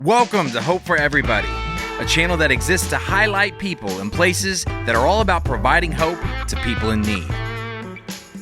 Welcome to Hope for Everybody, a channel that exists to highlight people and places that are all about providing hope to people in need.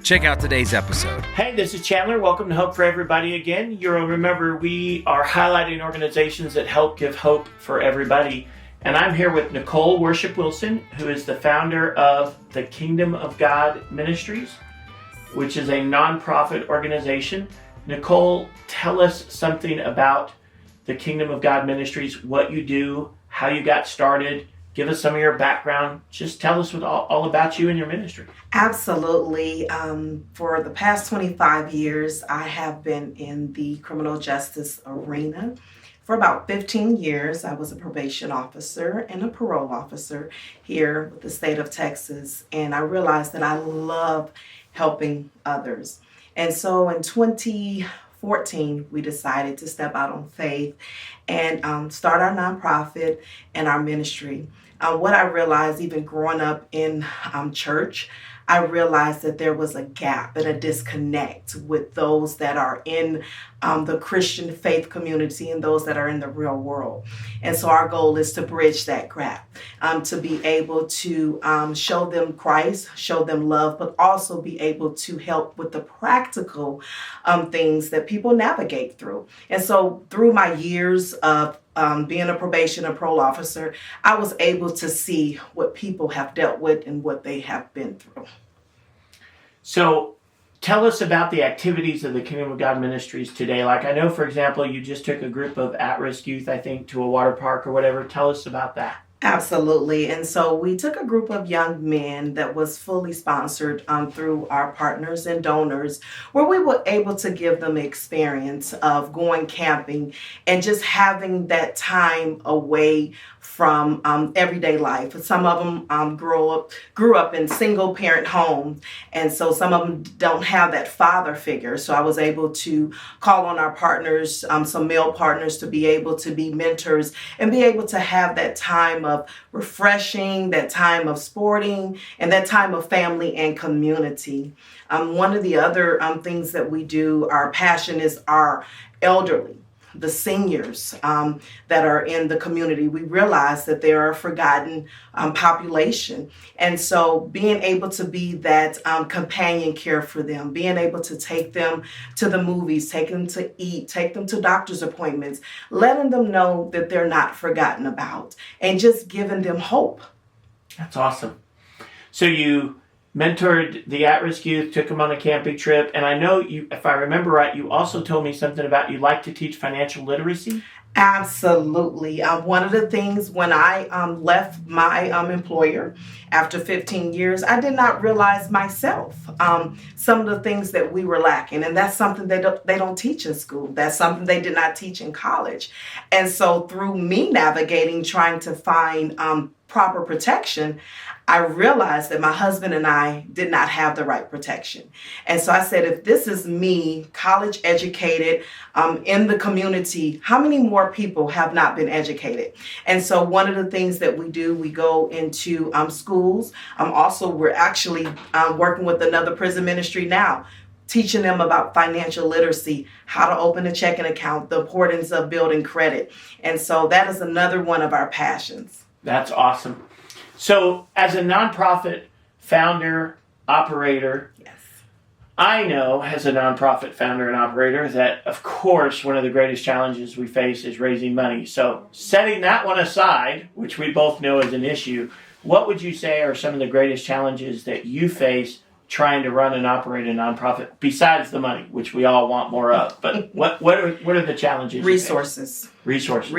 Check out today's episode. Hey, this is Chandler. Welcome to Hope for Everybody again. You'll remember we are highlighting organizations that help give hope for everybody. And I'm here with Nikkole Worship Wilson, who is the founder of the Kingdom of God Ministries, which is a nonprofit organization. Nikkole, tell us something about the Kingdom of God Ministries, what you do, how you got started. Give us some of your background. Just tell us all about you and your ministry. Absolutely. For the past 25 years, I have been in the criminal justice arena. For about 15 years, I was a probation officer and a parole officer here with the state of Texas. And I realized that I love helping others. And so in 2014, we decided to step out on faith and start our nonprofit and our ministry. What I realized, even growing up in church, I realized that there was a gap and a disconnect with those that are in the Christian faith community and those that are in the real world. And so our goal is to bridge that gap, to be able to show them Christ, show them love, but also be able to help with the practical things that people navigate through. And so through my years of being a probation and parole officer, I was able to see what people have dealt with and what they have been through. So tell us about the activities of the Kingdom of God Ministries today. Like, I know, for example, you just took a group of at-risk youth, I think, to a water park or whatever. Tell us about that. Absolutely. And so we took a group of young men that was fully sponsored through our partners and donors, where we were able to give them experience of going camping and just having that time away from everyday life. Some of them grew up in single parent homes, and so some of them don't have that father figure. So I was able to call on our partners, some male partners, to be able to be mentors and be able to have that time of refreshing, that time of sporting, and that time of family and community. One of the other things that we do, our passion is our elderly, the seniors that are in the community. We realize that they are a forgotten population. And so being able to be that companion care for them, being able to take them to the movies, take them to eat, take them to doctor's appointments, letting them know that they're not forgotten about, and just giving them hope. That's awesome. So you mentored the at-risk youth, took them on a camping trip, and I know you, if I remember right, you also told me something about you like to teach financial literacy. Absolutely. One of the things when I left my employer after 15 years, I did not realize myself some of the things that we were lacking. And that's something they don't teach in school. That's something they did not teach in college. And so through me navigating, trying to find proper protection, I realized that my husband and I did not have the right protection. And so I said, if this is me, college educated, in the community, how many more people have not been educated? And so one of the things that we do, we go into schools. Also, we're actually working with another prison ministry now, teaching them about financial literacy, how to open a checking account, the importance of building credit. And so that is another one of our passions. That's awesome. So as a nonprofit founder, operator, Yes. I know as a nonprofit founder and operator that, of course, one of the greatest challenges we face is raising money. So setting that one aside, which we both know is an issue, what would you say are some of the greatest challenges that you face trying to run and operate a nonprofit, besides the money, which we all want more of? But what are the challenges? Resources. Resources.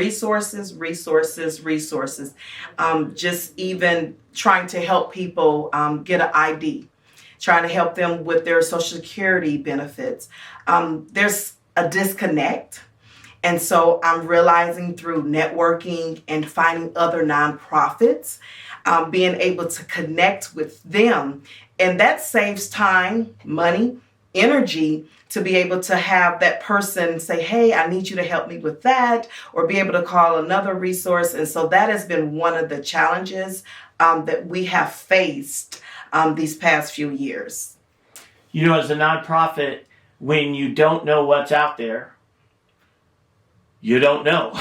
Just even trying to help people get an ID, trying to help them with their Social Security benefits. There's a disconnect. And so I'm realizing through networking and finding other nonprofits, being able to connect with them. And that saves time, money, energy to be able to have that person say, hey, I need you to help me with that, or be able to call another resource. And so that has been one of the challenges that we have faced these past few years. You know, as a nonprofit, when you don't know what's out there, You don't know.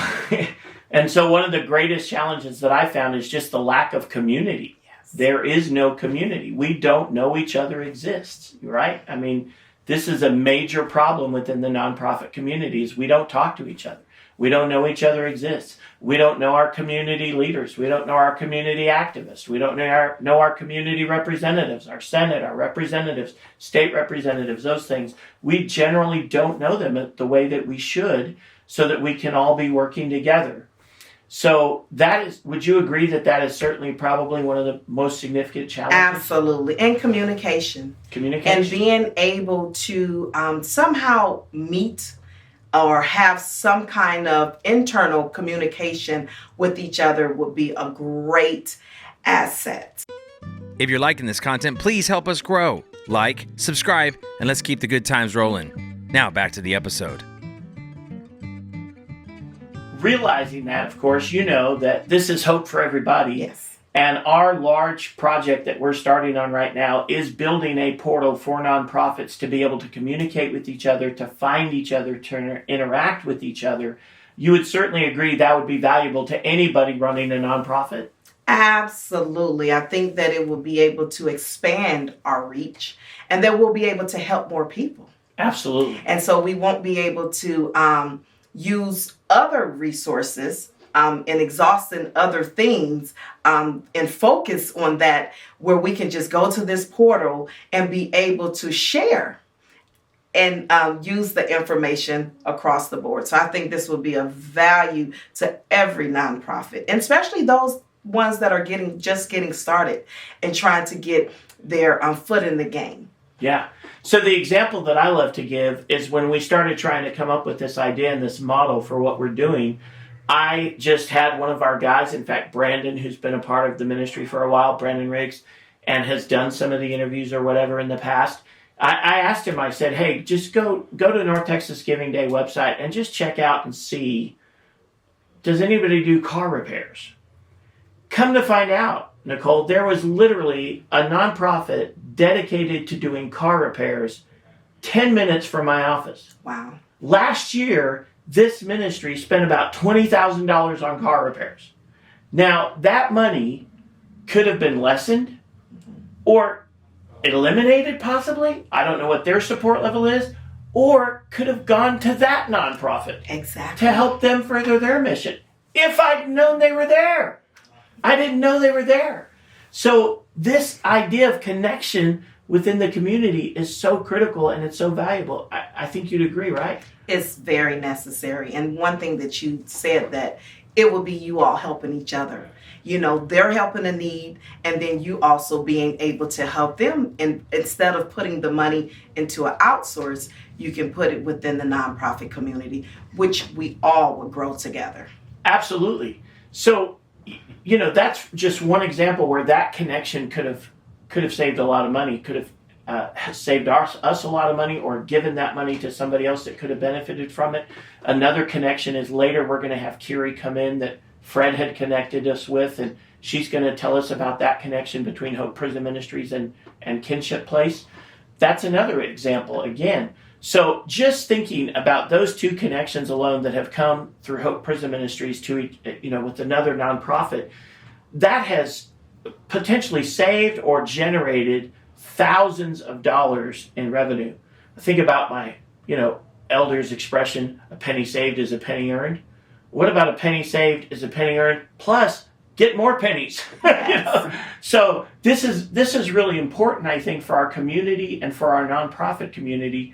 And so one of the greatest challenges that I found is just the lack of community. Yes. There is no community. We don't know each other exists, right? I mean, this is a major problem within the nonprofit communities. We don't talk to each other. We don't know each other exists. We don't know our community leaders. We don't know our community activists. We don't know our community representatives, our Senate, our representatives, state representatives, those things. We generally don't know them the way that we should so that we can all be working together. So would you agree that is certainly probably one of the most significant challenges? Absolutely. And communication. And being able to somehow meet or have some kind of internal communication with each other would be a great asset. If you're liking this content, please help us grow. Like, subscribe, and let's keep the good times rolling. Now back to the episode. Realizing that, of course, you know that this is Hope for Everybody. Yes. And our large project that we're starting on right now is building a portal for nonprofits to be able to communicate with each other, to find each other, to interact with each other. You would certainly agree that would be valuable to anybody running a nonprofit? Absolutely. I think that it will be able to expand our reach and that we'll be able to help more people. Absolutely. And so we won't be able to use other resources and exhausting other things and focus on that, where we can just go to this portal and be able to share and use the information across the board. So I think this will be of value to every nonprofit, and especially those ones that are just getting started and trying to get their foot in the game. Yeah. So the example that I love to give is when we started trying to come up with this idea and this model for what we're doing, I just had one of our guys, in fact, Brandon, who's been a part of the ministry for a while, Brandon Riggs, and has done some of the interviews or whatever in the past. I asked him, I said, hey, just go to North Texas Giving Day website and just check out and see, does anybody do car repairs? Come to find out, Nikkole, there was literally a nonprofit dedicated to doing car repairs 10 minutes from my office. Wow. Last year, this ministry spent about $20,000 on car repairs. Now, that money could have been lessened or eliminated possibly. I don't know what their support level is, or could have gone to that nonprofit. Exactly. To help them further their mission. If I'd known they were there. I didn't know they were there. So this idea of connection within the community is so critical and it's so valuable. I think you'd agree, right? It's very necessary. And one thing that you said, that it will be you all helping each other. You know, they're helping a need, and then you also being able to help them. And instead of putting the money into an outsource, you can put it within the nonprofit community, which we all will grow together. Absolutely. So, you know, that's just one example where that connection could have saved a lot of money, could have saved us a lot of money, or given that money to somebody else that could have benefited from it. Another connection is later we're going to have Kiri come in that Fred had connected us with, and she's going to tell us about that connection between Hope Prison Ministries and Kinship Place. That's another example again. So just thinking about those two connections alone that have come through Hope Prison Ministries to, you know, with another nonprofit, that has potentially saved or generated thousands of dollars in revenue. Think about my, you know, elder's expression, a penny saved is a penny earned. What about a penny saved is a penny earned plus get more pennies? Yes. You know? So this is really important, I think, for our community and for our nonprofit community.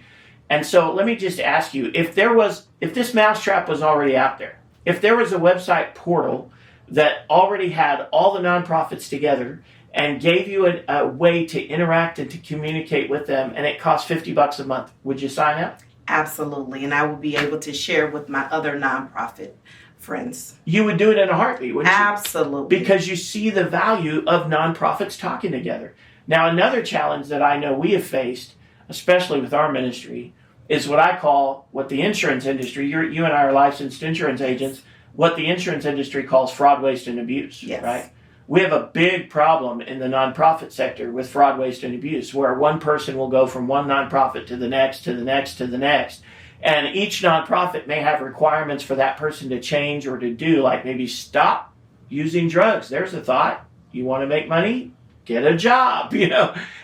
And so let me just ask you, if this mousetrap was already out there, if there was a website portal that already had all the nonprofits together and gave you a way to interact and to communicate with them, and it cost $50 a month, would you sign up? Absolutely. And I will be able to share with my other nonprofit friends. You would do it in a heartbeat, wouldn't you? Absolutely. Because you see the value of nonprofits talking together. Now, another challenge that I know we have faced, especially with our ministry, is what I call what the insurance industry, you and I are licensed insurance agents, what the insurance industry calls fraud, waste, and abuse, yes. Right? We have a big problem in the nonprofit sector with fraud, waste, and abuse, where one person will go from one nonprofit to the next, to the next, to the next, And each nonprofit may have requirements for that person to change or to do, like maybe stop using drugs. There's a thought. You want to make money? Get a job,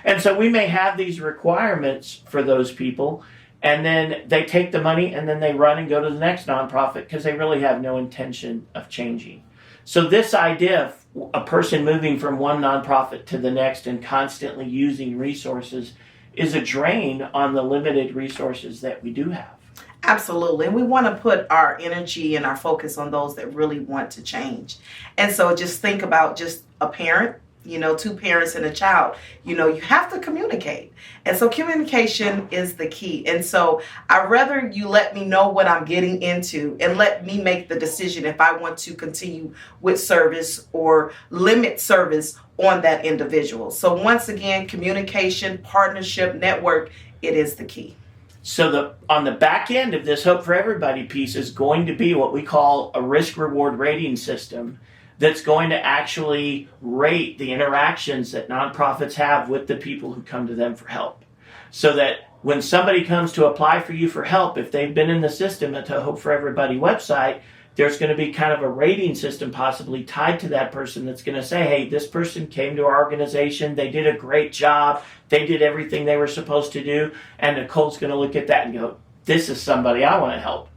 And so we may have these requirements for those people, and then they take the money and then they run and go to the next nonprofit because they really have no intention of changing. So this idea of a person moving from one nonprofit to the next and constantly using resources is a drain on the limited resources that we do have. Absolutely. And we want to put our energy and our focus on those that really want to change. And so just think about just a parent, two parents and a child, you have to communicate. And so communication is the key. And so I'd rather you let me know what I'm getting into and let me make the decision if I want to continue with service or limit service on that individual. So once again, communication, partnership, network, it is the key. So on the back end of this Hope for Everybody piece is going to be what we call a risk-reward rating system that's going to actually rate the interactions that nonprofits have with the people who come to them for help. So that when somebody comes to apply for you for help, if they've been in the system at the Hope for Everybody website, there's going to be kind of a rating system possibly tied to that person that's going to say, hey, this person came to our organization, they did a great job, they did everything they were supposed to do, and Nicole's going to look at that and go, this is somebody I want to help.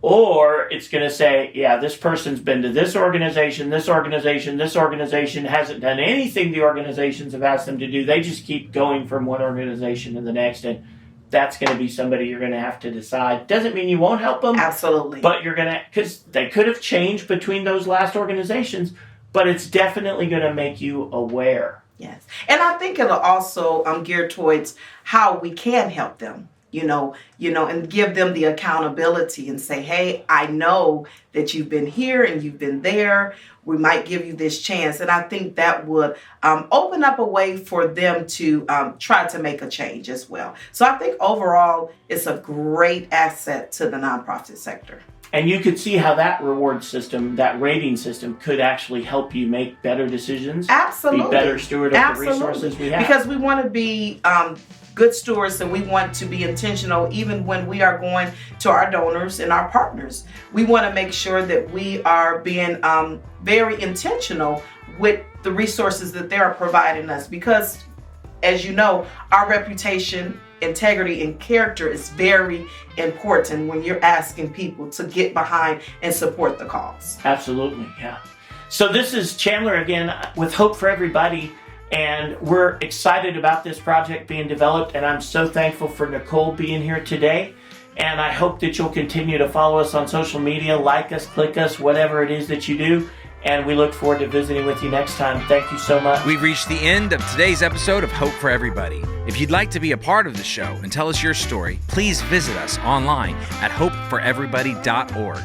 Or it's going to say, yeah, this person's been to this organization hasn't done anything the organizations have asked them to do. They just keep going from one organization to the next, and that's going to be somebody you're going to have to decide. Doesn't mean you won't help them. Absolutely. But you're going to, because they could have changed between those last organizations, but it's definitely going to make you aware. Yes. And I think it'll also gear towards how we can help them. And give them the accountability and say, hey, I know that you've been here and you've been there. We might give you this chance. And I think that would open up a way for them to try to make a change as well. So I think overall, it's a great asset to the nonprofit sector. And you could see how that reward system, that rating system, could actually help you make better decisions. Absolutely. Be better steward of the resources we have. Because we want to be good stewards, and we want to be intentional even when we are going to our donors and our partners. We want to make sure that we are being very intentional with the resources that they are providing us, because as you know, our reputation, integrity, and character is very important when you're asking people to get behind and support the cause. Absolutely, yeah. So this is Chandler again with Hope for Everybody. And we're excited about this project being developed, and I'm so thankful for Nikkole being here today. And I hope that you'll continue to follow us on social media, like us, click us, whatever it is that you do. And we look forward to visiting with you next time. Thank you so much. We've reached the end of today's episode of Hope for Everybody. If you'd like to be a part of the show and tell us your story, please visit us online at hopeforeverybody.org.